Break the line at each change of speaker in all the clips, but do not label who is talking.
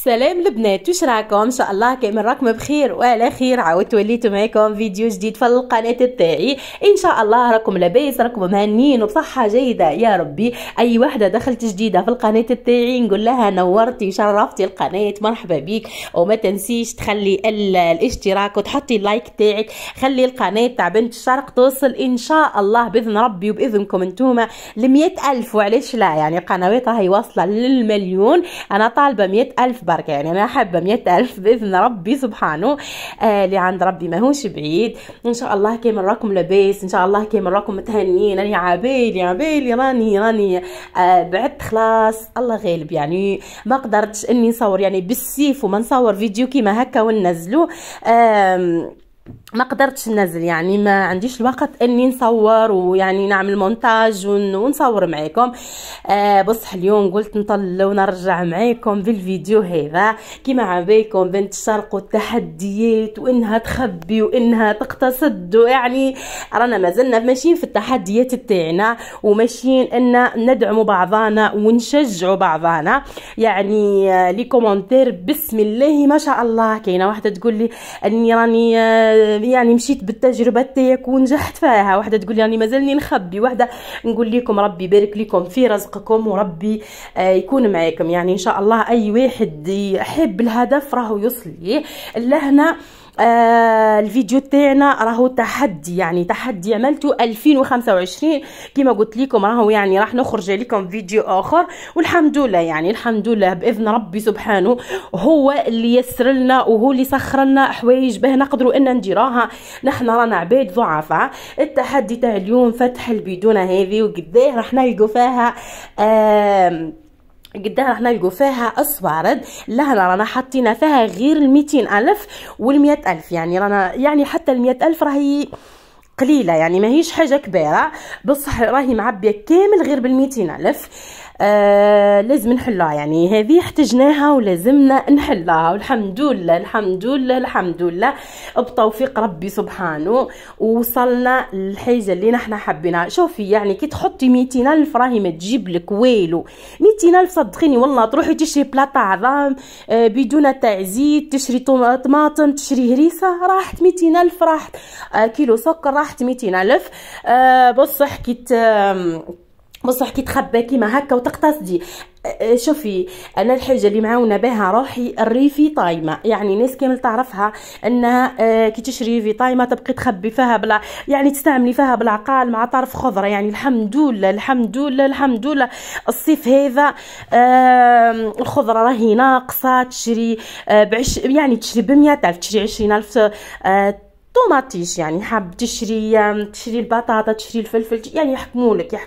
سلام البنات، واش راكم؟ ان شاء الله كامل راكم بخير وعلى خير. عاودت وليت معكم فيديو جديد في القناه تاعي. ان شاء الله راكم لاباس، راكم مهنيين وبصحه جيده يا ربي. اي وحده دخلت جديده في القناه تاعي نقول لها نورتي وشرفتي القناه، مرحبا بيك. وما تنسيش تخلي الاشتراك وتحطي اللايك تاعك، خلي القناه تاع بنت الشرق توصل ان شاء الله باذن ربي وباذنكم انتوما ل100,000. وعلاش لا؟ يعني القنوات راهي واصله للمليون، انا طالبه 100,000 بركه، يعني انا حابه 100,000 باذن ربي سبحانه. اللي عند ربي ماهوش بعيد. ان شاء الله كامل راكم لاباس، ان شاء الله كامل راكم متهنيين. انا عبالي راني بعدت خلاص، الله غالب. يعني ما قدرتش اني نصور يعني بالسيف وما نصور فيديو كيما هكا وننزلو. ما قدرتش ننزل، يعني ما عنديش الوقت اني نصور ويعني نعمل مونتاج ونصور معاكم. بصح اليوم قلت نطل ونرجع معاكم بالفيديو هذا. كيما عبايكم بنت الشرق والتحديات، وانها تخبي وانها تقتصد، يعني رانا مازلنا ماشيين في التحديات تاعنا، وماشيين ان ندعموا بعضانا ونشجعوا بعضانا. يعني لي كومونتير بسم الله ما شاء الله. كاينه واحده تقول لي اني راني يعني مشيت بالتجربه تاعك ونجحت فيها، واحده تقول لي راني مازالني نخبي، واحده نقول لكم ربي يبارك لكم في رزقكم وربي يكون معاكم. يعني ان شاء الله اي واحد يحب الهدف راهو يوصل ليه. لهنا الفيديو تاعنا راهو تحدي، يعني تحدي عملته 2025 كما قلت لكم. راهو يعني راح نخرج لكم فيديو اخر، والحمد لله يعني الحمد لله باذن ربي سبحانه. هو اللي يسر لنا وهو اللي سخر لنا حوايج باه نقدروا ان نديروها. نحن رانا عباد ضعفاء. التحدي تاع اليوم فتح البيدونه هذه، وقداه راح نلقوا فيها قدام راح نلقوا فيها اسوارد. لهنا رانا حطينا فيها غير 200,000 وال100,000، يعني رانا يعني حتى ال100,000 راهي قليله، يعني ماهيش حاجه كبيره، بصح راهي معبيه كامل غير بال200,000. لازم نحلها، يعني هذه احتجناها ولازمنا نحلها. والحمد لله الحمد لله الحمد لله بتوفيق ربي سبحانه وصلنا للحاجه اللي نحنا حبيناها. شوفي يعني كي تحطي 200,000 راهي ما تجيب لك والو. 200,000 صدقيني والله تروحي تشري بلاطه عظام بدون تعزيت، تشري طماطم، تشري هريسه، راحت 200,000. راحت كيلو سكر راحت 200,000. بصح كي تخبى كيما هكا وتقتصدي. شوفي انا الحاجه اللي معاونه بها روحي الريفي طايمه، يعني ناس كامل تعرفها انها كي تشري ريفي طايمه تبقي تخبي فيها بلا، يعني تستعملي فيها بالعقال مع طرف خضره. يعني الحمد لله الحمد لله الحمد لله الصيف هذا الخضره راهي ناقصه. تشري يعني تشري ب100,000، تشري 20,000 طوماطيش، يعني حاب تشري البطاطا، تشري الفلفل، يعني يحكموا لك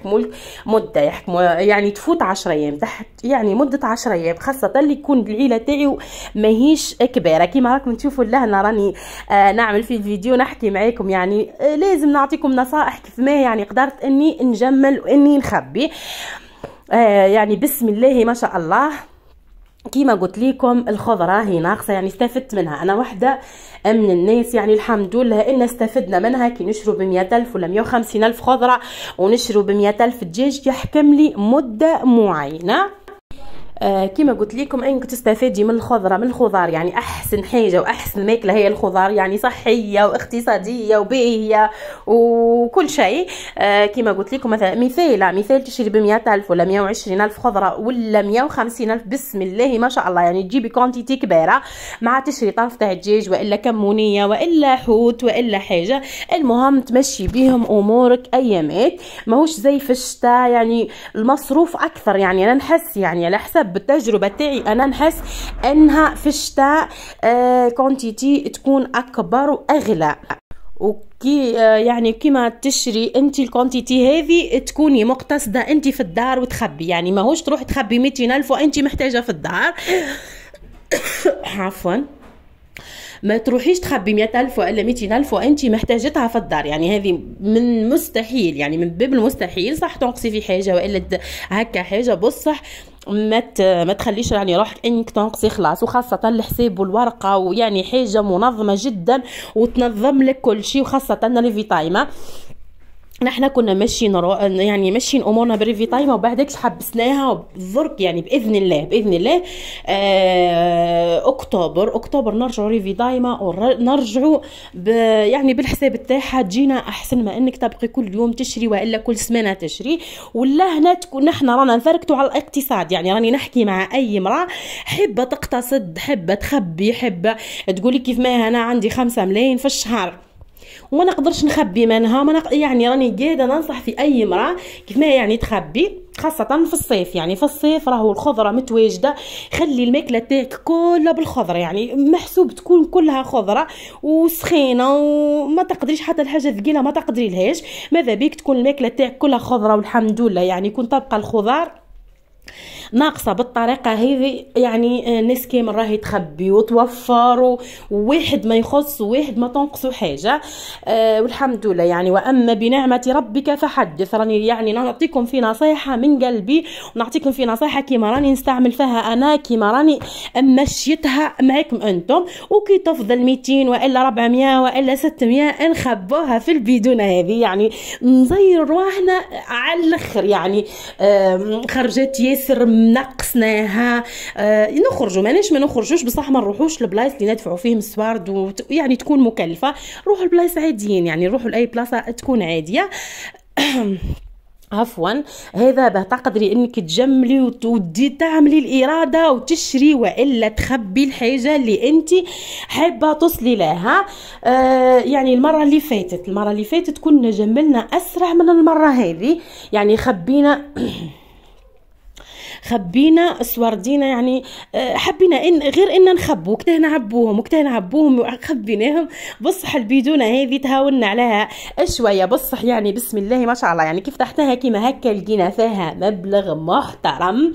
مده، يعني تفوت 10 ايام تحت، يعني مده 10 ايام، خاصه اللي يكون العيله تاعي ماهيش كبيره. كيما راكم تشوفوا لهنا راني نعمل في الفيديو نحكي معاكم، يعني لازم نعطيكم نصائح كيف ما يعني قدرت اني نجمل واني نخبي. يعني بسم الله ما شاء الله. كيما قلت لكم الخضره هي ناقصه، يعني استفدت منها انا واحده من الناس، يعني الحمد لله ان استفدنا منها. كي نشرو ب100,000 ولا 150,000 خضره ونشرو ب100,000 دجاج يحكم لي مده معينه. كما قلت لكم انك تستفادي من الخضره من الخضار، يعني احسن حاجه واحسن ماكله هي الخضار، يعني صحيه واقتصاديه وبيئيه وكل شيء. كما قلت لكم مثلا مثال تشري ب100,000 ولا 120,000 خضره ولا 150,000 بسم الله ما شاء الله، يعني تجيبي كونتيتي كبيره مع تشري طرف تاع الدجاج والا كمونيه والا حوت والا حاجه. المهم تمشي بيهم امورك ايامات، ماهوش زي في الشتاء يعني المصروف اكثر. يعني انا نحس يعني على حسب بالتجربه تاعي انا نحس انها في الشتاء كونتيتي تكون اكبر واغلى. وكي يعني كيما تشري انت الكونتيتي هذه تكوني مقتصده انت في الدار وتخبي، يعني ماهوش تروح تخبي 200,000 وانت محتاجه في الدار. عفوا، ما تروحيش تخبي 100,000 ولا 200,000 وانت محتاجتها في الدار، يعني هذه من مستحيل، يعني من باب المستحيل. صح تنقصي في حاجه والا هكا حاجه، بصح ما تخليش يعني روحك انك تنقصي خلاص، وخاصه الحساب والورقه، ويعني حاجه منظمه جدا وتنظم لك كل شيء، وخاصه الريفي طايمه. نحنا كنا ماشيين يعني ماشيين امورنا بريفي تايم، وبعدك حبسناها درك يعني باذن الله باذن الله اكتوبر نرجعوا ريفي دايما ونرجعوا يعني بالحساب تاعها تجينا احسن ما انك تبقي كل يوم تشري والا كل سمانه تشري. ولا هنا تكون نحنا رانا نفركتوا على الاقتصاد، يعني راني نحكي مع اي امراه حبه تقتصد، حبه تخبي، حبه تقولي كيف ما انا عندي 5 ملايين في الشهر وما نقدرش نخبي منها، يعني راني قاعده ننصح في اي امراه كيف ما يعني تخبي، خاصة في الصيف. يعني في الصيف راهو الخضرة متواجدة، خلي الماكلة تاعك كلها بالخضرة، يعني محسوب تكون كلها خضرة وسخينة وما تقدريش حتى الحاجة ثقيلة ما تقدري لهاش، ماذا بيك تكون الماكلة تاعك كلها خضرة والحمد لله. يعني كون تبقى الخضار ناقصه بالطريقه هذه، يعني ناس كامل راهي تخبي وتوفر وواحد ما يخص وواحد ما تنقص حاجه. والحمد لله يعني. واما بنعمه ربك فحدث. راني يعني نعطيكم في نصيحه من قلبي، ونعطيكم في نصيحه كيما راني نستعمل فيها انا، كيما راني مشيتها معكم انتم. وكي تفضل 200 والا 400 والا 600 نخبوها في البيدونه هذه، يعني نزير رواحنا على الاخر. يعني خرجت ياسر نقصناها. نخرجوا ماناش ما نخرجوش بصح ما نروحوش لبلايص اللي ندفعوا فيهم السوارد يعني تكون مكلفه، روحوا لبلايص عاديين، يعني نروحوا لاي بلاصه تكون عاديه. عفوا. هذا باه تقدري انك تجملي وتودي تعملي الاراده وتشري والا تخبي الحاجه اللي انت حابه تصلي لها. يعني المره اللي فاتت كنا جملنا اسرع من المره هذه، يعني خبينا سواردينا، يعني حبينا غير ان نخبو وكتاه نعبوهم وخبيناهم. بصح البيدونه هذه تهاونا عليها شويه بصح، يعني بسم الله ما شاء الله. يعني كيف فتحناها كيما هكا لقينا فيها مبلغ محترم.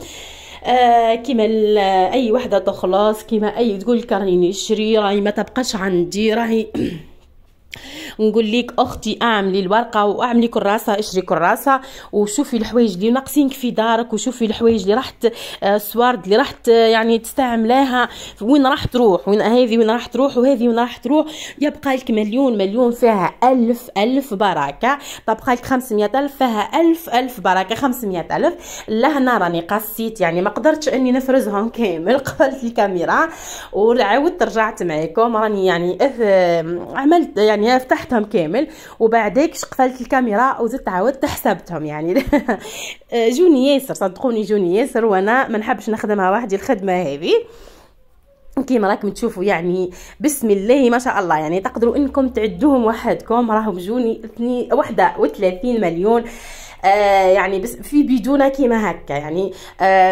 كيما اي وحده تخلص، كيما اي تقول لك راني نشري، راهي ما تبقاش عندي، راهي نقول لك اختي اعملي الورقه واعملي كراسه، اشري كراسه وشوفي الحوايج اللي ناقصينك في دارك، وشوفي الحوايج اللي راح السوارد اللي راح يعني تستعملها وين راح تروح، وين راح تروح وهذه وين راح تروح. يبقى لك مليون فيها ألف بركه، تبقى لك 500,000 فيها ألف بركه. 500,000 لهنا راني قصيت، يعني ما قدرتش اني نفرزهم كامل، قفلت الكاميرا وعاودت رجعت معكم. راني يعني عملت يعني فتحتهم كامل وبعدك قفلت الكاميرا وزدت عاودت حسبتهم. يعني جوني ياسر، صدقوني جوني ياسر، وانا ما نحبش نخدمها وحدي الخدمه هذه كيما راكم تشوفوا. يعني بسم الله ما شاء الله، يعني تقدروا انكم تعدوهم وحدكم، راهم جوني 31 مليون. يعني بس في بيدونه كيما هكا، يعني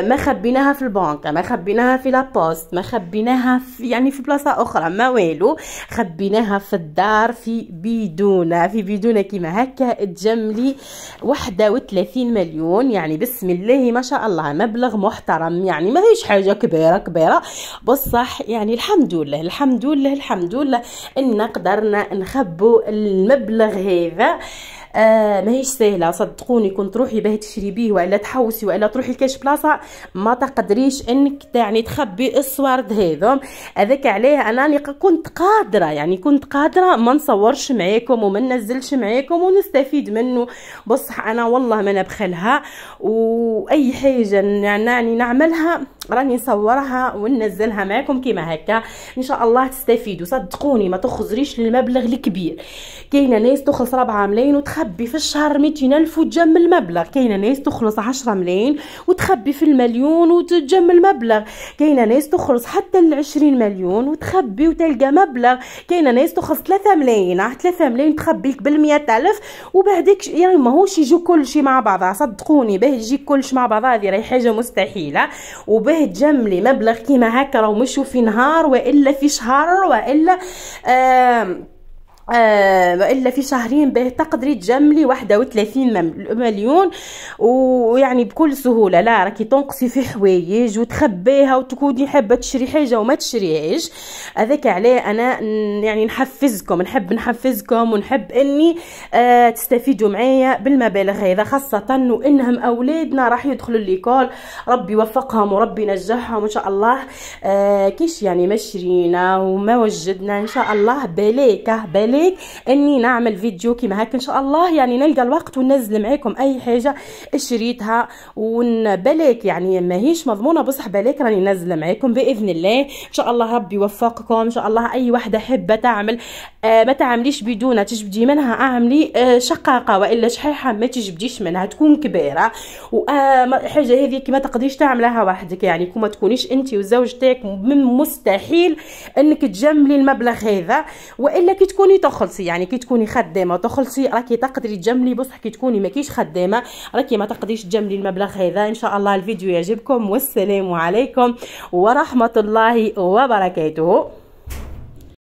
ما خبيناها في البنك، ما خبيناها في لابوست، ما خبيناها في يعني في بلاصه اخرى، ما والو، خبيناها في الدار في بيدونه كيما هكا تجملي 31 مليون. يعني بسم الله ما شاء الله مبلغ محترم، يعني ما هيش حاجه كبيره بصح يعني الحمد لله ان قدرنا نخبو المبلغ هذا. ماهيش سهله صدقوني، كنت تروحي باه تشري بيه والا تحوسي والا تروحي لكاش بلاصه ما تقدريش انك يعني تخبي الصوارد هذم. هذاك عليه انا كنت قادره ما نصورش معاكم وما ننزلش معاكم ونستفيد منه، بصح انا والله ما نبخلها، واي حاجه يعني نعملها راني نصورها وننزلها معكم كيما هكا ان شاء الله تستفيدوا. صدقوني ما تخزريش للمبلغ الكبير. كاينه ناس تخلص 4 ملايين وتخبي في الشهر 200,000 وتجمل المبلغ، كاينه ناس تخلص 10 ملايين وتخبي في المليون وتجمل المبلغ، كاينه ناس تخلص حتى 20 مليون وتخبي وتلقى مبلغ، كاينه ناس تخلص 3 ملايين 3 ملايين تخبيك بال100,000 وبعدك يعني ماهوش يجو كلشي مع بعضها. صدقوني باه يجي كلشي مع بعضها هذه راهي حاجه مستحيله، وباه تجملي مبلغ كيما هكا راهو مش في نهار والا في شهر والا والا في شهرين باه تقدري تجملي 31 مليون ويعني بكل سهوله. لا راكي تنقصي في حوايج وتخبيها وتكوني حابه تشري حاجه وما تشريهاش. هذاك عليه انا يعني نحب نحفزكم ونحب اني تستفيدوا معايا بالمبالغ هذا، خاصه وانهم اولادنا راح يدخلوا ليكول، ربي يوفقهم وربي ينجحهم ان شاء الله. كيش يعني ما شرينا وما وجدنا ان شاء الله بلاكه بالك اني نعمل فيديو كيما هكا ان شاء الله، يعني نلقى الوقت وننزل معاكم اي حاجه شريتها ونبالك يعني ماهيش مضمونه بصح بالك راني نازله معاكم باذن الله. ان شاء الله ربي يوفقكم ان شاء الله. اي وحده حابه تعمل ما تعمليش بدون تجبدي منها، اعملي شقاقه والا شحيحه ما تجبديش منها تكون كبيره. وحاجه هذه ما تقدريش تعملها وحدك، يعني كما تكونيش انت وزوج تاعك من مستحيل انك تجملي المبلغ هذا، والا كي تكوني تخلصي يعني كي تكوني خدامه تخلصي راكي تقدري تجملي، بصح كي تكوني ماكيش خدامه راكي ما تقدريش تجملي المبلغ هذا. ان شاء الله الفيديو يعجبكم، والسلام عليكم ورحمه الله وبركاته.